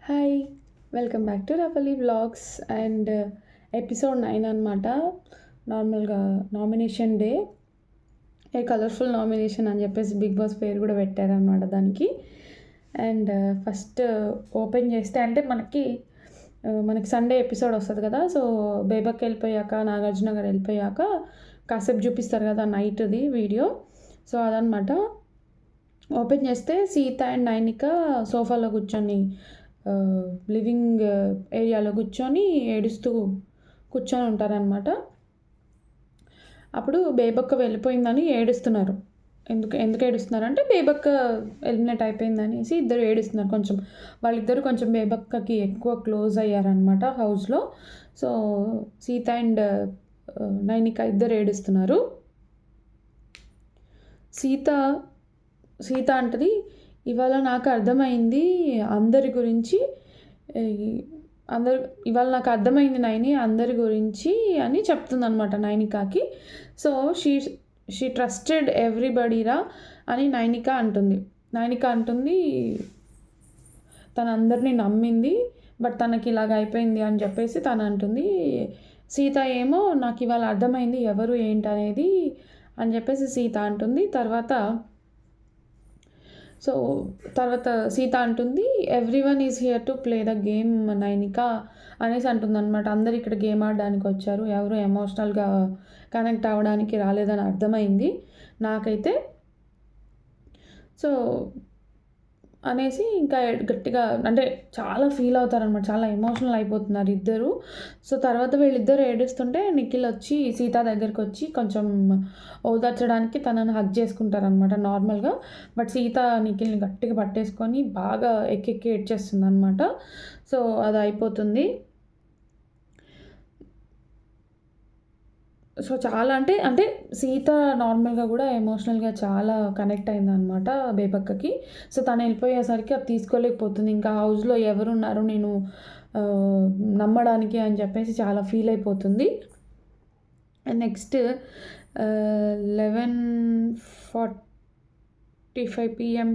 Hi! Welcome back to రఫలీ vlogs and episode 9 అనమాట. నార్మల్‌గా nomination day. A colourful nomination అని చెప్పేసి బిగ్ బాస్ పేరు కూడా పెట్టారనమాట దానికి. అండ్ ఫస్ట్ ఓపెన్ చేస్తే అంటే మనకి సండే ఎపిసోడ్ వస్తది కదా! సో, బేబక్ వెళ్ళిపోయాక, నాగార్జున గారు వెళ్ళిపోయాక కాసేపు చూపిస్తారు కదా నైట్‌ది వీడియో. సో, అదనమాట. ఓపెన్ చేస్తే సీత అండ్ నైనిక సోఫాలో కూర్చొని లివింగ్ ఏరియాలో ఏడుస్తూ కూర్చొని ఉంటారనమాట. అప్పుడు బేబక్క వెళ్ళిపోయిందని ఏడుస్తున్నారు. ఎందుకు ఏడుస్తున్నారంటే బేబక్క ఎలిమినేట్ అయిపోయిందనేసి ఇద్దరు ఏడుస్తున్నారు. వాళ్ళిద్దరు కొంచెం బేబక్కకి ఎక్కువ క్లోజ్ అయ్యారనమాట హౌస్‌లో. సో, సీత అండ్ నైనిక ఇద్దరు ఏడుస్తున్నారు. సీత అంటది, ఇవాళ నాకు అర్థమైంది అందరి గురించి. ఇవాళ నాకు అర్థమైంది నైని అందరి గురించి అని చెప్తుందనమాట నైనికాకి. సో, షీ ట్రస్టెడ్ ఎవ్రీబడీరా అని నైనిక అంటుంది తను అందరినీ నమ్మింది, బట్ తనకి ఇలాగ అయిపోయింది అని చెప్పేసి తను అంటుంది. సీత ఏమో నాకు ఇవాళ అర్థమైంది ఎవరు ఏంటనేది అని చెప్పేసి సీత అంటుంది. తర్వాత సీత అంటుంది, everyone is here to play the game Nainika అనేసి అంటుందన్నమాట. అందరు ఇక్కడ గేమ్ ఆడడానికి వచ్చారు, ఎవరు ఎమోషనల్గా కనెక్ట్ అవ్వడానికి రాలేదని అర్థమైంది నాకైతే. సో అనేసి ఇంకా గట్టిగా అంటే చాలా ఫీల్ అవుతారనమాట, చాలా ఎమోషనల్ అయిపోతున్నారు ఇద్దరు. సో, తర్వాత వీళ్ళిద్దరు ఏడుస్తుంటే నిఖిల్ వచ్చి సీత దగ్గరికి వచ్చి కొంచెం ఓదార్చడానికి తనని హగ్ చేసుకుంటారనమాట నార్మల్గా. బట్ సీత నిఖిల్ని గట్టిగా పట్టేసుకొని బాగా ఎక్కెక్కి ఏడ్చేస్తుంది అనమాట. సో, అది అయిపోతుంది. సో, చాలా అంటే సీత నార్మల్‌గా కూడా ఎమోషనల్‌గా చాలా కనెక్ట్ అయిందనమాట బేబక్కకి. సో, తను వెళ్ళిపోయేసరికి అది తీసుకోలేకపోతుంది. ఇంకా హౌస్‌లో ఎవరున్నారు నేను నమ్మడానికి అని చెప్పేసి చాలా ఫీల్ అయిపోతుంది. And next 11:45 PM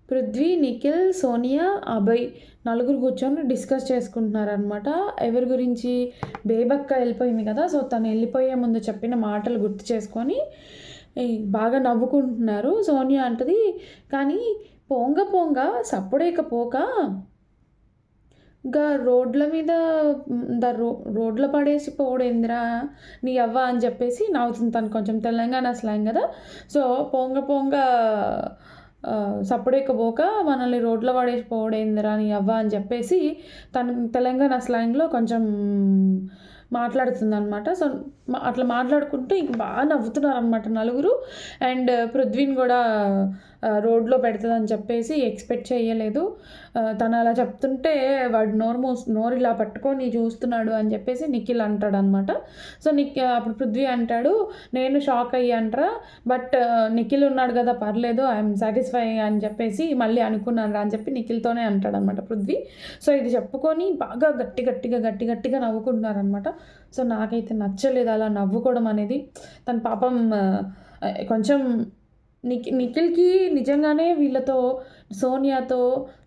Prithvi, Nikhil, Sonia, Abhay నలుగురు కూర్చొని డిస్కస్ చేసుకుంటున్నారనమాట. ఎవరి గురించి? బేబక్క వెళ్ళిపోయింది కదా! సో, తను వెళ్ళిపోయే ముందు చెప్పిన మాటలు గుర్తు చేసుకొని బాగా నవ్వుకుంటున్నారు. సోనియా అంటది, కానీ పోంగ సప్పుడేకపోక గా రోడ్ల మీద రోడ్ల పడేసి పోవుడేందిరా నీ అవ్వ అని చెప్పేసి నవ్వుతుంది. తను కొంచెం తెలంగాణ స్లాంగ్ కదా! సో, పోంగ సప్పుడేకపోక మనల్ని రోడ్ల పడేసి పోవుడేందిరా నీ అవ్వ అని చెప్పేసి తను తెలంగాణ స్లాంగ్లో కొంచెం మాట్లాడుతుందనమాట. సో, అట్లా మాట్లాడుకుంటూ ఇంక బాగా నవ్వుతున్నారనమాట నలుగురు. అండ్ పృథ్వీని కూడా రోడ్లో పెడుతుందని చెప్పేసి ఎక్స్పెక్ట్ చేయలేదు. తను అలా చెప్తుంటే వాడు నోరు ఇలా పట్టుకొని చూస్తున్నాడు అని చెప్పేసి నిఖిల్ అంటాడనమాట. సో, అప్పుడు పృథ్వీ అంటాడు, నేను షాక్ అయ్యానురా, బట్ నిఖిల్ ఉన్నాడు కదా పర్లేదు, ఐఎమ్ సాటిస్ఫై అని చెప్పేసి మళ్ళీ అనుకున్నాను రా అని చెప్పి నిఖిల్తోనే అంటాడనమాట పృథ్వీ. సో, ఇది చెప్పుకొని బాగా గట్టిగా నవ్వుకుంటున్నారనమాట. సో, నాకైతే నచ్చలేదు అలా నవ్వుకోవడం అనేది. తన పాపం కొంచెం నిఖిల్‌కి నిజంగానే వీళ్ళతో సోనియాతో,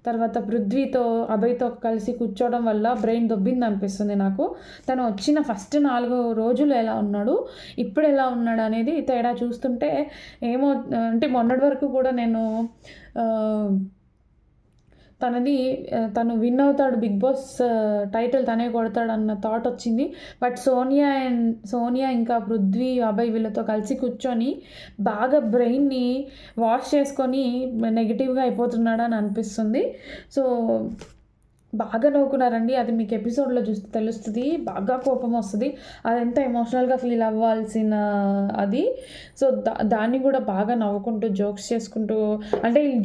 తర్వాత పృథ్వీతో, అభయ్‌తో కలిసి కూర్చోవడం వల్ల బ్రెయిన్ దొబ్బిందనిపిస్తుంది నాకు. తను వచ్చిన ఫస్ట్ 4 రోజులు ఎలా ఉన్నాడు, ఇప్పుడు ఎలా ఉన్నాడు అనేది తేడా చూస్తుంటే ఏమో అంటే మొన్నటి వరకు కూడా నేను తను విన్ అవుతాడు, బిగ్ బాస్ టైటిల్ తనే కొడతాడన్న థాట్ వచ్చింది. బట్ సోనియా ఇంకా పృథ్వీ, అభయ్ వీళ్ళతో కలిసి కూర్చొని బాగా బ్రెయిన్ని వాష్ చేసుకొని నెగిటివ్గా అయిపోతున్నాడని అనిపిస్తుంది. సో, బాగా నవ్వుకున్నారండి. అది మీకు ఎపిసోడ్లో చూస్తే తెలుస్తుంది. బాగా కోపం వస్తుంది. అదెంత ఎమోషనల్గా ఫీల్ అవ్వాల్సిన అది. సో, దాన్ని కూడా బాగా నవ్వుకుంటూ జోక్స్ చేసుకుంటూ అంటే వీళ్ళు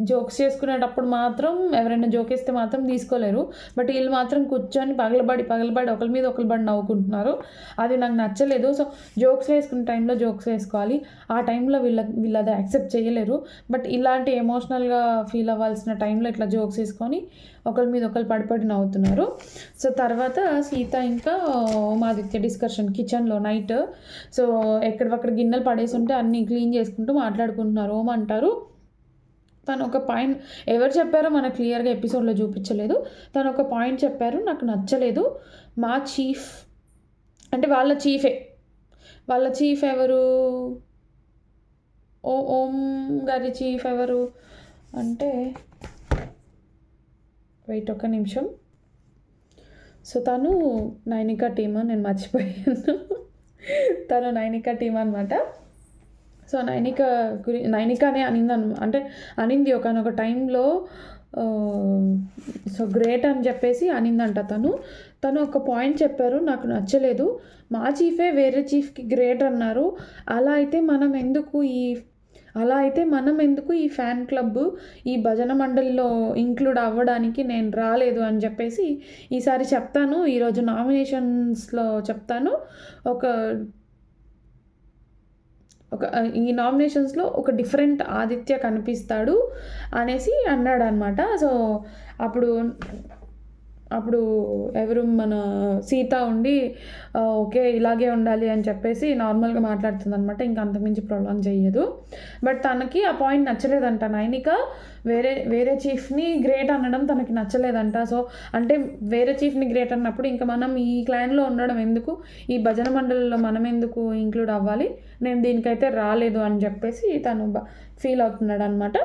జోక్స్ చేసుకునేటప్పుడు మాత్రం ఎవరైనా జోకేస్తే మాత్రం తీసుకోలేరు. బట్ వీళ్ళు మాత్రం కూర్చొని పగలబడి ఒకరి మీద ఒకరు పడి నవ్వుకుంటున్నారు. అది నాకు నచ్చలేదు. సో, జోక్స్ వేసుకునే టైంలో జోక్స్ వేసుకోవాలి. ఆ టైంలో వీళ్ళు అది యాక్సెప్ట్ చేయలేరు. బట్ ఇలాంటి ఎమోషనల్గా ఫీల్ అవ్వాల్సిన టైంలో ఇట్లా జోక్స్ వేసుకొని ఒకరి మీద ఒకరు పడిపడి నవ్వుతున్నారు. సో, తర్వాత సీత ఇంకా ఓమాదిత్య డిస్కషన్ కిచెన్లో నైట్. సో, ఎక్కడక్కడ గిన్నెలు పడేసి ఉంటే అన్నీ క్లీన్ చేసుకుంటూ మాట్లాడుకుంటున్నారు. ఓం అంటారు, తను ఒక పాయింట్ ఎవరు చెప్పారో మనకు క్లియర్గా ఎపిసోడ్లో చూపించలేదు. తను ఒక పాయింట్ చెప్పారు, నాకు నచ్చలేదు. మా చీఫ్ అంటే వాళ్ళ చీఫ్ ఎవరు, ఓం గారి చీఫ్ ఎవరు అంటే, వెయిట్ ఒక్క నిమిషం. సో తను నైనికా టీమ్, నేను మర్చిపోయాను. తను నైనికా టీమ్ అనమాట. సో నైనికానే అనింది ఒకనొక టైంలో. సో గ్రేట్ అని చెప్పేసి అనిందంట. తను ఒక పాయింట్ చెప్పారు, నాకు నచ్చలేదు. మా చీఫే వేరే చీఫ్కి గ్రేట్ అన్నారు. అలా అయితే మనం ఎందుకు ఈ ఫ్యాన్ క్లబ్, ఈ భజన మండలిలో ఇంక్లూడ్ అవ్వడానికి నేను రాలేదు అని చెప్పేసి ఈసారి చెప్తాను, ఈరోజు నామినేషన్స్లో చెప్తాను. ఈ నామినేషన్స్లో ఒక డిఫరెంట్ ఆదిత్య కనిపిస్తాడు అనేసి అన్నాడు అనమాట. సో అప్పుడు ఎవరు మన సీత ఉండి ఓకే ఇలాగే ఉండాలి అని చెప్పేసి నార్మల్గా మాట్లాడుతుంది అనమాట. ఇంకా అంతకుమించి ప్రొలాంగ్ చేయదు. బట్ తనకి ఆ పాయింట్ నచ్చలేదంట. నైనిక వేరే చీఫ్ని గ్రేట్ అనడం తనకి నచ్చలేదంట. సో అంటే వేరే చీఫ్ని గ్రేట్ అన్నప్పుడు ఇంకా మనం ఈ క్లాన్లో ఉండడం ఎందుకు, ఈ భజన మండలిలో మనం ఎందుకు ఇంక్లూడ్ అవ్వాలి, నేను దీనికైతే రాలేదు అని చెప్పేసి తను ఫీల్ అవుతున్నాడు అనమాట.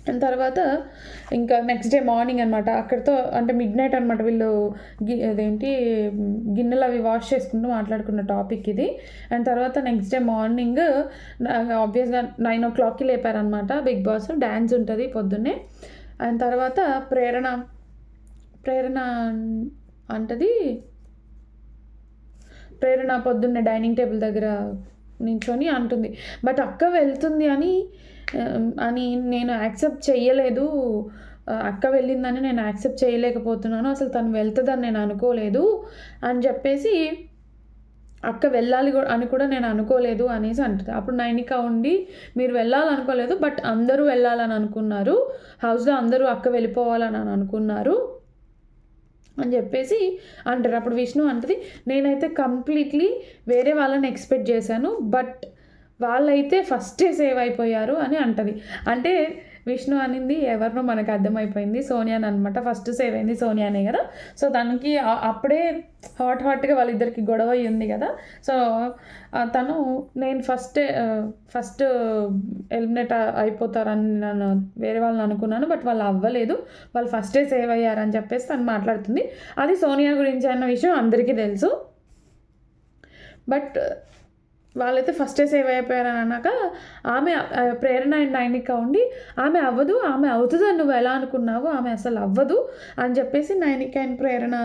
అండ్ తర్వాత ఇంకా నెక్స్ట్ డే మార్నింగ్ అనమాట, అక్కడితో అంటే మిడ్ నైట్ అనమాట. వీళ్ళు గిన్నెలు అవి వాష్ చేసుకుంటూ మాట్లాడుకున్న టాపిక్ ఇది. అండ్ తర్వాత నెక్స్ట్ డే మార్నింగ్ ఆబ్వియస్గా 9 o'clockకి లేపారనమాట బిగ్ బాస్. డ్యాన్స్ ఉంటుంది పొద్దున్నే. అండ్ తర్వాత ప్రేరణ పొద్దున్నే డైనింగ్ టేబుల్ దగ్గర నించొని అంటుంది, బట్ అక్క వెళ్తుంది అని నేను యాక్సెప్ట్ చేయలేదు. అక్క వెళ్ళిందని నేను యాక్సెప్ట్ చేయలేకపోతున్నాను, అసలు తను వెళ్తుందని నేను అనుకోలేదు అని చెప్పేసి, అక్క వెళ్ళాలి అని కూడా నేను అనుకోలేదు అనేసి అంటుంది. అప్పుడు నైనిక ఉండి, మీరు వెళ్ళాలనుకోలేదు బట్ అందరూ వెళ్ళాలని అనుకున్నారు, హౌస్లో అందరూ అక్క వెళ్ళిపోవాలని అనుకున్నారు అని చెప్పేసి అంటారు. అప్పుడు విష్ణు అంటది, నేనైతే కంప్లీట్లీ వేరే వాళ్ళని ఎక్స్పెక్ట్ చేశాను, బట్ వాళ్ళైతే ఫస్టే సేవ్ అయిపోయారు అని అంటది. అంటే విష్ణు అనింది ఎవరినో మనకు అర్థమైపోయింది, సోనియాని అనమాట. ఫస్ట్ సేవ్ అయింది సోనియానే కదా. సో తనకి అప్పుడే హాట్గా వాళ్ళిద్దరికి గొడవ ఉంది కదా. సో తను నేను ఫస్ట్ ఎలిమినేట్ అయిపోతారని నేను వేరే వాళ్ళని అనుకున్నాను, బట్ వాళ్ళు అవ్వలేదు, వాళ్ళు ఫస్టే సేవ్ అయ్యారని చెప్పేసి తను మాట్లాడుతుంది. అది సోనియా గురించి అన్న విషయం అందరికీ తెలుసు, బట్ వాళ్ళైతే ఫస్టే సేవ్ అయిపోయారని అన్నాక ఆమె ప్రేరణ అండ్ నైనిక ఉండి, ఆమె అవ్వదు, ఆమె అవుతుందని నువ్వు ఎలా అనుకున్నావు, ఆమె అసలు అవ్వదు అని చెప్పేసి నైనిక అండ్ ప్రేరణ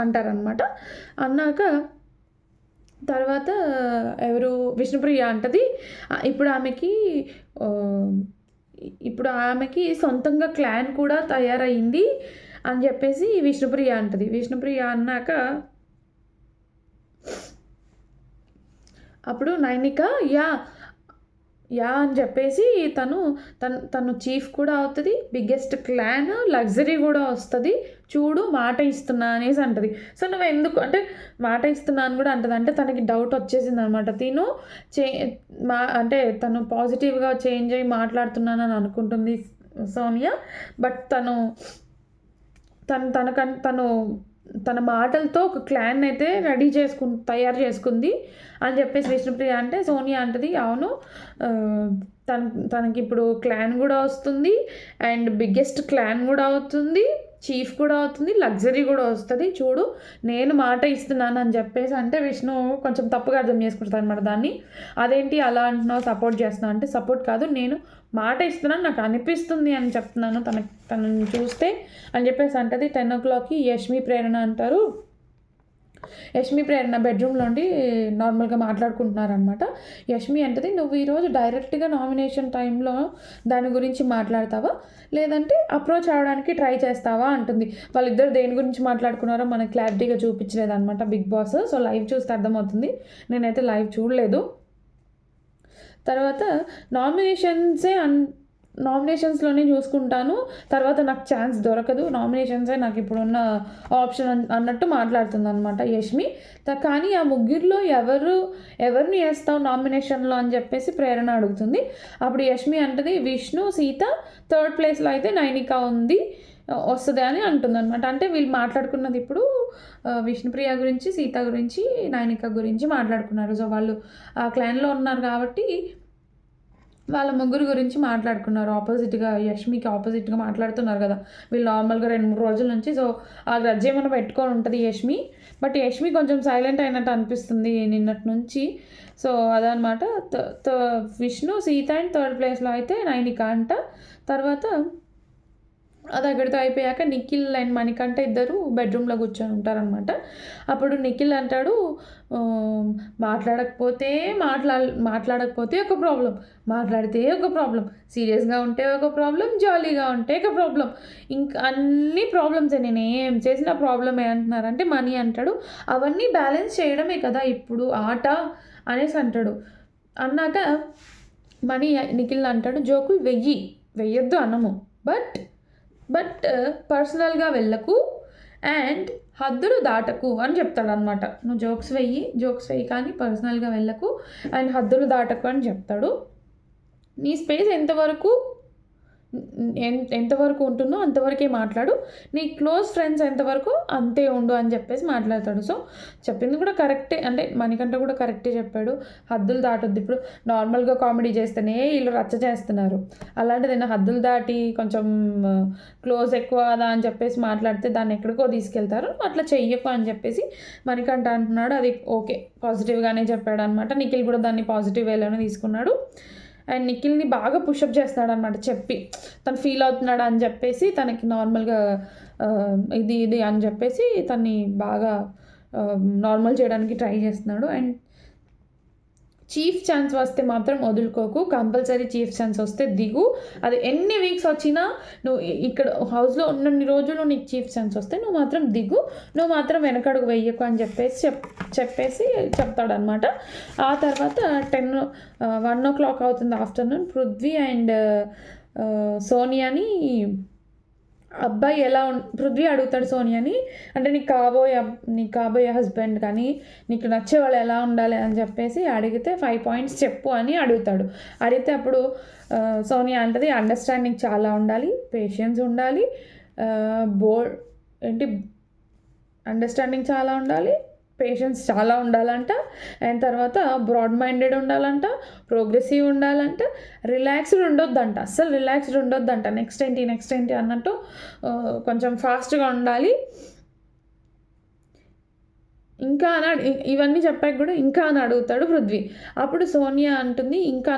అంటారనమాట. అన్నాక తర్వాత ఎవరు విష్ణుప్రియ అంటది, ఇప్పుడు ఆమెకి సొంతంగా క్లాన్ కూడా తయారైంది అని చెప్పేసి విష్ణుప్రియ అంటది. విష్ణుప్రియ అన్నాక అప్పుడు నైనిక యా అని చెప్పేసి తను చీఫ్ కూడా అవుతుంది, బిగ్గెస్ట్ క్లాన్, లగ్జరీ కూడా వస్తుంది, చూడు మాట ఇస్తున్నా అనేసి అంటది. సో నువ్వు ఎందుకు అంటే మాట ఇస్తున్నా అని కూడా అంటది. అంటే తనకి డౌట్ వచ్చేసింది అనమాట. అంటే తను పాజిటివ్గా చేంజ్ అయ్యి మాట్లాడుతున్నానని అనుకుంటుంది సోనియా, బట్ తన మాటలతో ఒక క్లాన్ అయితే తయారు చేసుకుంది అని చెప్పేసి విష్ణుప్రియ అంటే, సోనియా అంటది అవును, తనకి ఇప్పుడు క్లాన్ కూడా వస్తుంది, అండ్ బిగ్గెస్ట్ క్లాన్ కూడా అవుతుంది, చీఫ్ కూడా అవుతుంది, లగ్జరీ కూడా వస్తుంది, చూడు నేను మాట ఇస్తున్నాను అని చెప్పేసి అంటే విష్ణు కొంచెం తప్పుగా అర్థం చేసుకుంటాను అనమాట దాన్ని. అదేంటి అలా అంటున్నావు, సపోర్ట్ చేస్తున్నావు అంటే, సపోర్ట్ కాదు, నేను మాట ఇస్తున్నాను, నాకు అనిపిస్తుంది అని చెప్తున్నాను తనని చూస్తే అని చెప్పేసి అంటది. 10 o'clockకి యష్మి ప్రేరణ అంటారు. యష్మి ప్రేరణ బెడ్రూమ్లోండి నార్మల్గా మాట్లాడుకుంటున్నారనమాట. యష్మి అంటది, నువ్వు ఈరోజు డైరెక్ట్గా నామినేషన్ టైంలో దాని గురించి మాట్లాడతావా, లేదంటే అప్రోచ్ అవ్వడానికి ట్రై చేస్తావా అంటుంది. వాళ్ళిద్దరు దేని గురించి మాట్లాడుకున్నారో మనకు క్లారిటీగా చూపించలేదు అనమాట బిగ్ బాస్. సో లైవ్ చూస్తే అర్థమవుతుంది, నేనైతే లైవ్ చూడలేదు. తర్వాత నామినేషన్సే నామినేషన్స్లోనే చూసుకుంటాను, తర్వాత నాకు ఛాన్స్ దొరకదు, నామినేషన్సే నాకు ఇప్పుడున్న ఆప్షన్ అన్నట్టు మాట్లాడుతుంది అనమాట యష్మి. కానీ ఆ ముగ్గురిలో ఎవరిని వేస్తావు నామినేషన్లో అని చెప్పేసి ప్రేరణ అడుగుతుంది. అప్పుడు యష్మి అంటది విష్ణు, సీత, థర్డ్ ప్లేస్లో అయితే నైనిక వస్తుంది అని అంటుంది అనమాట. అంటే వీళ్ళు మాట్లాడుకున్నది ఇప్పుడు విష్ణుప్రియ గురించి, సీత గురించి, నైనిక గురించి మాట్లాడుకున్నారు. సో వాళ్ళు ఆ క్లైన్లో ఉన్నారు కాబట్టి వాళ్ళ ముగ్గురు గురించి మాట్లాడుకున్నారు. ఆపోజిట్గా యష్మికి ఆపోజిట్గా మాట్లాడుతున్నారు కదా వీళ్ళు నార్మల్గా 2-3 రోజుల నుంచి. సో ఆ గ్రడ్జ్ ఏమైనా పెట్టుకొని ఉంటుంది యష్మి. బట్ యష్మి కొంచెం సైలెంట్ అయినట్టు అనిపిస్తుంది నిన్నటి నుంచి. సో అదనమాట. విష్ణు, సీత అండ్ థర్డ్ ప్లేస్లో అయితే నైనిక అంట. తర్వాత అది అక్కడితో అయిపోయాక నిఖిల్ అండ్ మణికంఠ ఇద్దరు బెడ్రూమ్లో కూర్చొని ఉంటారనమాట. అప్పుడు నిఖిల్ అంటాడు మాట్లాడకపోతే ఒక ప్రాబ్లం, మాట్లాడితే ఒక ప్రాబ్లం, సీరియస్గా ఉంటే ఒక ప్రాబ్లం, జాలీగా ఉంటే ఒక ప్రాబ్లం, ఇంకా అన్ని ప్రాబ్లమ్సే, నేను ఏం చేసిన ప్రాబ్లమే అంటున్నారంటే మనీ అంటాడు. అవన్నీ బ్యాలెన్స్ చేయడమే కదా ఇప్పుడు ఆట అనేసి అంటాడు. అన్నాక మనీ నిఖిల్ అంటాడు జోకులు వెయ్యొద్దు అనము, బట్ పర్సనల్గా వెళ్ళకు అండ్ హద్దులు దాటకు అని చెప్తాడు అనమాట. నువ్వు జోక్స్ వెయ్యి కానీ పర్సనల్గా వెళ్ళకు అండ్ హద్దులు దాటకు అని చెప్తాడు. నీ స్పేస్ ఎంతవరకు ఉంటుందో అంతవరకే మాట్లాడు, నీ క్లోజ్ ఫ్రెండ్స్ ఎంతవరకు అంతే ఉండు అని చెప్పేసి మాట్లాడతాడు. సో చెప్పింది కూడా కరెక్టే, అంటే మనకంటే కూడా కరెక్టే చెప్పాడు. హద్దులు దాటొద్దు. ఇప్పుడు నార్మల్గా కామెడీ చేస్తేనే వీళ్ళు రచ్చ చేస్తున్నారు, అలాంటిది హద్దులు దాటి కొంచెం క్లోజ్ ఎక్కువ కదా అని చెప్పేసి మాట్లాడితే దాన్ని ఎక్కడికో తీసుకెళ్తారు. అట్లా చెయ్యకు అని చెప్పేసి మనకంట అంటున్నాడు. అది ఓకే, పాజిటివ్గానే చెప్పాడు అనమాట. నిఖిల్ కూడా దాన్ని పాజిటివ్ వేలోనే తీసుకున్నాడు. అండ్ నిఖిల్ని బాగా పుషప్ చేస్తున్నాడు అనమాట. చెప్పి తను ఫీల్ అవుతున్నాడు అని చెప్పేసి తనకి నార్మల్గా ఇది అని చెప్పేసి తన్ని బాగా నార్మల్ చేయడానికి ట్రై చేస్తున్నాడు. అండ్ చీఫ్ ఛాన్స్ వస్తే మాత్రం వదులుకోకు, కంపల్సరీ చీఫ్ ఛాన్స్ వస్తే దిగు, అది ఎన్ని వీక్స్ వచ్చినా నువ్వు ఇక్కడ హౌస్లో ఉన్నన్ని రోజులు నీకు చీఫ్ ఛాన్స్ వస్తే నువ్వు మాత్రం దిగు, నువ్వు మాత్రం వెనకడుగు వెయ్యకు అని చెప్పేసి చెప్తాడనమాట. ఆ తర్వాత 1 o'clock అవుతుంది ఆఫ్టర్నూన్. పృథ్వీ అండ్ సోనియాని పృథ్వీ అడుగుతాడు సోనియాని, అంటే నీకు కాబోయే హస్బెండ్ కానీ నీకు నచ్చే వాళ్ళు ఎలా ఉండాలి అని చెప్పేసి అడిగితే 5 points చెప్పు అని అడిగితే అప్పుడు సోనియా అంటది అండర్స్టాండింగ్ చాలా ఉండాలి, పేషెన్స్ ఉండాలి, అండర్స్టాండింగ్ చాలా ఉండాలి, పేషెన్స్ చాలా ఉండాలంట, అండ్ తర్వాత బ్రాడ్ మైండెడ్ ఉండాలంట, ప్రోగ్రెసివ్ ఉండాలంట, రిలాక్స్డ్ ఉండొద్దంట, అస్సలు రిలాక్స్డ్ ఉండొద్దంట, నెక్స్ట్ ఏంటి అన్నట్టు కొంచెం ఫాస్ట్గా ఉండాలి. ఇంకా ఇవన్నీ చెప్పాక కూడా ఇంకా అని అడుగుతాడు పృథ్వీ. అప్పుడు సోనియా అంటుంది ఇంకా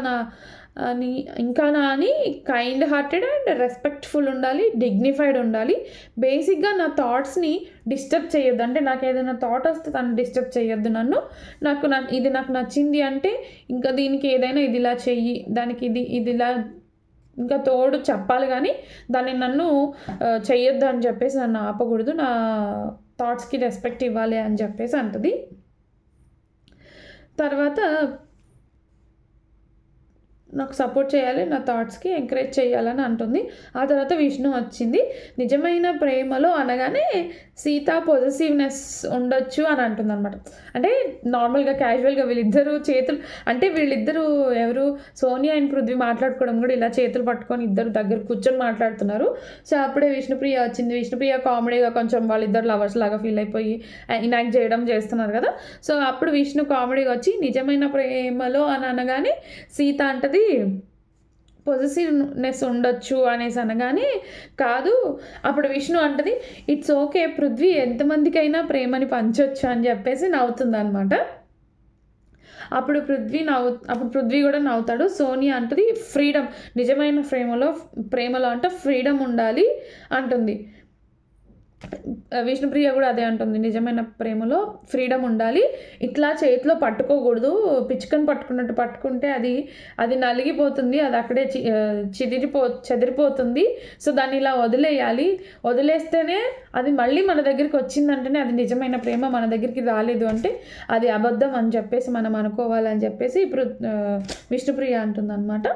అని కైండ్ హార్టెడ్ అండ్ రెస్పెక్ట్ఫుల్ ఉండాలి, డిగ్నిఫైడ్ ఉండాలి, బేసిక్గా నా థాట్స్ని డిస్టర్బ్ చేయొద్దు, అంటే నాకు ఏదైనా థాట్ వస్తే తను డిస్టర్బ్ చేయొద్దు నన్ను, ఇది నాకు నచ్చింది అంటే ఇంకా దీనికి ఏదైనా ఇది ఇలా చెయ్యి, దానికి ఇది ఇలా ఇంకా తోడు చెప్పాలి, కానీ దాన్ని నన్ను చెయ్యొద్దు అని చెప్పేసి నన్ను ఆపకూడదు, నా థాట్స్కి రెస్పెక్ట్ ఇవ్వాలి అని చెప్పేసి అంటుంది. తర్వాత నాకు సపోర్ట్ చేయాలి, నా థాట్స్కి ఎంకరేజ్ చేయాలని అంటుంది. ఆ తర్వాత విష్ణు వచ్చింది. నిజమైన ప్రేమలో అనగానే సీత పొజెసివ్నెస్ ఉండొచ్చు అని అంటుంది అనమాట. అంటే నార్మల్గా క్యాజువల్గా వీళ్ళిద్దరూ ఎవరు సోనియా అండ్ పృథ్వీ మాట్లాడుకోవడం కూడా ఇలా చేతులు పట్టుకొని ఇద్దరు దగ్గర కూర్చొని మాట్లాడుతున్నారు. సో అప్పుడే విష్ణుప్రియ వచ్చింది. విష్ణుప్రియ కామెడీగా కొంచెం వాళ్ళిద్దరు లవర్స్ లాగా ఫీల్ అయిపోయి ఇనాక్ట్ చేస్తున్నారు కదా. సో అప్పుడు విష్ణు కామెడీగా వచ్చి నిజమైన ప్రేమలో అని అనగానే సీత అంటది పొజెసివ్నెస్ ఉండొచ్చు అనేసి అనగానే కాదు, అప్పుడు విష్ణు అంటది ఇట్స్ ఓకే పృథ్వీ, ఎంతమందికైనా ప్రేమని పంచొచ్చు అని చెప్పేసి నవ్వుతుంది అనమాట. అప్పుడు పృథ్వీ కూడా నవ్వుతాడు. సోనియా అంటది ఫ్రీడమ్, నిజమైన ప్రేమలో అంటే ఫ్రీడమ్ ఉండాలి అంటుంది. విష్ణుప్రియ కూడా అదే అంటుంది, నిజమైన ప్రేమలో ఫ్రీడమ్ ఉండాలి, ఇట్లా చేతిలో పట్టుకోకూడదు, పిచ్చుకని పట్టుకున్నట్టు పట్టుకుంటే అది నలిగిపోతుంది, అది అక్కడే చెదిరిపోతుంది. సో దాన్ని ఇలా వదిలేస్తేనే అది మళ్ళీ మన దగ్గరికి వచ్చిందంటేనే అది నిజమైన ప్రేమ, మన దగ్గరికి రాలేదు అంటే అది అబద్ధం అని చెప్పేసి మనం అనుకోవాలని చెప్పేసి ఇప్పుడు విష్ణుప్రియ అంటుంది అనమాట.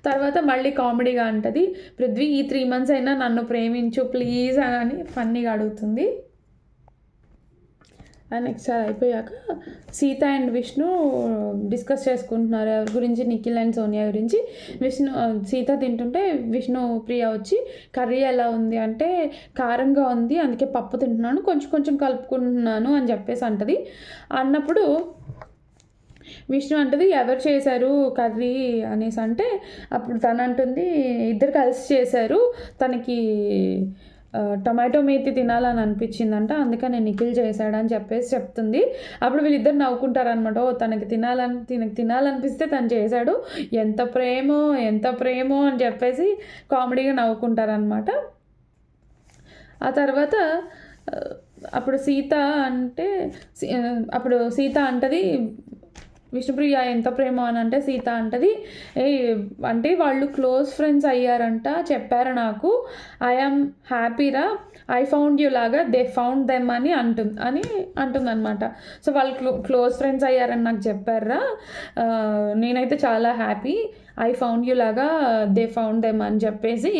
తర్వాత మళ్ళీ కామెడీగా అంటది, పృథ్వీ ఈ 3 మంత్స్ అయినా నన్ను ప్రేమించు ప్లీజ్ అని ఫన్నీగా అడుగుతుంది. అండ్ నెక్స్ట్ అది అయిపోయాక సీత అండ్ విష్ణు డిస్కస్ చేసుకుంటున్నారు ఎవరి గురించి, నిఖిల్ అండ్ సోనియా గురించి. సీత తింటుంటే విష్ణు ప్రియ వచ్చి కర్రీ ఎలా ఉంది అంటే కారంగా ఉంది, అందుకే పప్పు తింటున్నాను, కొంచెం కొంచెం కలుపుకుంటున్నాను అని చెప్పేసి అంటది. అన్నప్పుడు విష్ణు అంటది ఎవరు చేశారు కర్రీ అనేసి అంటే అప్పుడు తను అంటుంది ఇద్దరు కలిసి చేశారు, తనకి టొమాటో మేతి తినాలని అనిపించిందంట, అందుకని నిఖిల్ చేశాడని చెప్పేసి చెప్తుంది. అప్పుడు వీళ్ళిద్దరు నవ్వుకుంటారనమాట, ఓ తనకి తినాలనిపిస్తే తను చేశాడు, ఎంత ప్రేమో అని చెప్పేసి కామెడీగా నవ్వుకుంటారనమాట. ఆ తర్వాత అప్పుడు సీత అంటది విష్ణుప్రియ ఎంత ప్రేమ అని అంటే సీత అంటది అంటే వాళ్ళు క్లోజ్ ఫ్రెండ్స్ అయ్యారంట చెప్పారు నాకు, ఐఆమ్ హ్యాపీరా, ఐ ఫౌండ్ యూ లాగా దే ఫౌండ్ దెమ్ అని అంటుందన్నమాట. సో వాళ్ళు క్లోజ్ ఫ్రెండ్స్ అయ్యారని నాకు చెప్పారా, నేనైతే చాలా హ్యాపీ, ఐ ఫౌండ్ యూ లాగా దే ఫౌండ్ దెమ్ అని చెప్పేసి